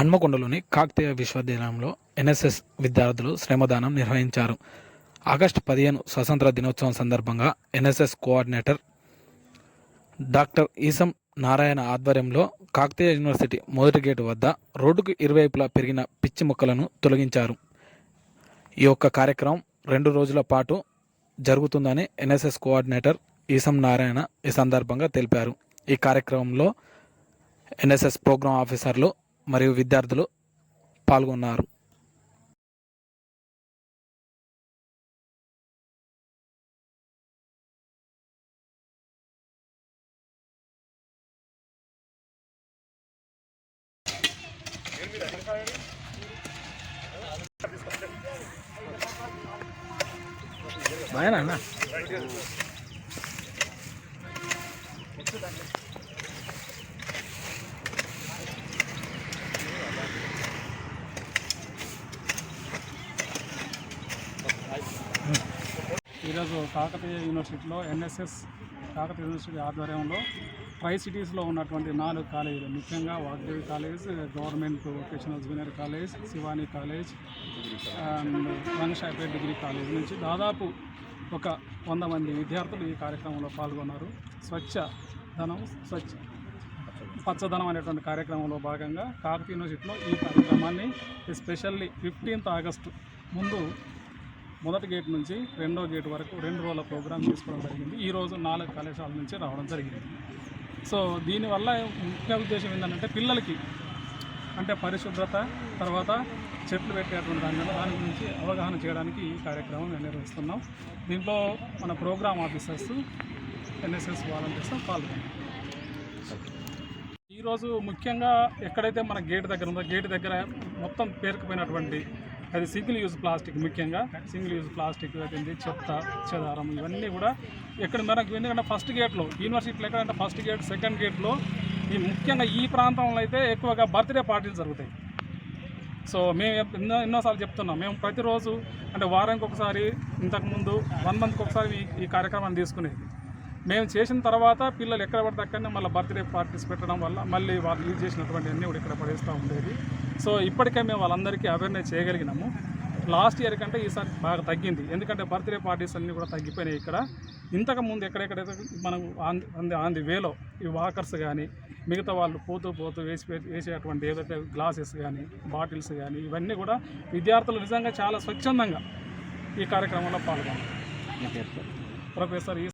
హన్మకొండలోని కాకతీయ విశ్వవిద్యాలయంలో ఎన్ఎస్ఎస్ విద్యార్థులు శ్రమదానం నిర్వహించారు. ఆగస్టు 15 స్వతంత్ర దినోత్సవం సందర్భంగా NSS coordinator doctor Eesam Narayana ఆధ్వర్యంలో కాకతీయ యూనివర్సిటీ మొదటి గేటు వద్ద రోడ్డుకు ఇరువైపులా పెరిగిన పిచ్చి మొక్కలను తొలగించారు. ఈ యొక్క కార్యక్రమం 2 రోజుల పాటు జరుగుతుందని ఎన్ఎస్ఎస్ కోఆర్డినేటర్ ఈసం నారాయణ ఈ సందర్భంగా తెలిపారు. ఈ కార్యక్రమంలో ఎన్ఎస్ఎస్ ప్రోగ్రాం ఆఫీసర్లు మరియు విద్యార్థులు పాల్గొన్నారు. బాగా ఈరోజు కాకతీయ యూనివర్సిటీలో ఎన్ఎస్ఎస్ కాకతీయ యూనివర్సిటీ ఆధ్వర్యంలో ట్రై సిటీస్లో ఉన్నటువంటి 4 కాలేజీలు, ముఖ్యంగా Vagdevi college, government vocational junior college, Shivani college and Rangasaipet degree college నుంచి దాదాపు ఒక 100 మంది విద్యార్థులు ఈ కార్యక్రమంలో పాల్గొన్నారు. పచ్చదనం అనేటువంటి కార్యక్రమంలో భాగంగా కాకతీయ యూనివర్సిటీలో ఈ కార్యక్రమాన్ని ఎస్పెషల్లీ 15th ఆగస్టు ముందు మొదటి గేట్ నుంచి 2వ గేట్ వరకు 2 రోజుల ప్రోగ్రాం తీసుకోవడం జరిగింది. ఈరోజు 4 కళాశాలల నుంచి రావడం జరిగింది. సో దీనివల్ల ముఖ్య ఉద్దేశం ఏంటంటే పిల్లలకి అంటే పరిశుభ్రత, తర్వాత చెట్లు పెట్టేటువంటి దాని గురించి అవగాహన చేయడానికి ఈ కార్యక్రమం మేము నిర్వహిస్తున్నాం. దీంట్లో మన ప్రోగ్రామ్ ఆఫీసర్స్, ఎన్ఎస్ఎస్ వాలంటీర్స్ పాల్గొన్నారు. ఈరోజు ముఖ్యంగా ఎక్కడైతే మన గేట్ దగ్గర ఉందో గేట్ దగ్గర మొత్తం పేరుకుపోయినటువంటి అది సింగిల్ యూజ్ ప్లాస్టిక్, ముఖ్యంగా సింగిల్ యూజ్ ప్లాస్టిక్ అయితే చెత్త, చెదారం ఇవన్నీ కూడా ఎక్కడ మనకు ఎందుకంటే ఫస్ట్ గేట్లో యూనివర్సిటీలో ఎక్కడంటే ఫస్ట్ గేట్, సెకండ్ గేట్లో ముఖ్యంగా ఈ ప్రాంతంలో అయితే ఎక్కువగా బర్త్డే పార్టీలు జరుగుతాయి. సో మేము ఎన్నోసార్లు చెప్తున్నాం, మేము ప్రతిరోజు అంటే వారానికి ఒకసారి, ఇంతకుముందు 1 మంత్కి ఒకసారి ఈ కార్యక్రమాన్ని తీసుకునేది. మేము చేసిన తర్వాత పిల్లలు ఎక్కడ పడితే అక్కడనే మళ్ళీ బర్త్డే పార్టీస్ పెట్టడం వల్ల మళ్ళీ వాళ్ళు యూజ్ చేసినటువంటి అన్నీ కూడా ఇక్కడ పడేస్తూ ఉండేది. సో ఇప్పటికే మేము వాళ్ళందరికీ అవేర్నెస్ చేయగలిగినాము. లాస్ట్ ఇయర్ కంటే ఈసారి బాగా తగ్గింది, ఎందుకంటే బర్త్డే పార్టీస్ అన్నీ కూడా తగ్గిపోయినాయి. ఇక్కడ ఇంతకుముందు ఎక్కడెక్కడైతే మనం ఆన్ ది వేలో ఈ వాకర్స్ కానీ మిగతా వాళ్ళు పోతూ వేసేటువంటి ఏదైతే గ్లాసెస్ కానీ బాటిల్స్ కానీ ఇవన్నీ కూడా విద్యార్థులు నిజంగా చాలా స్వచ్ఛందంగా ఈ కార్యక్రమంలో పాల్గొన్నారు. ప్రొఫెసర్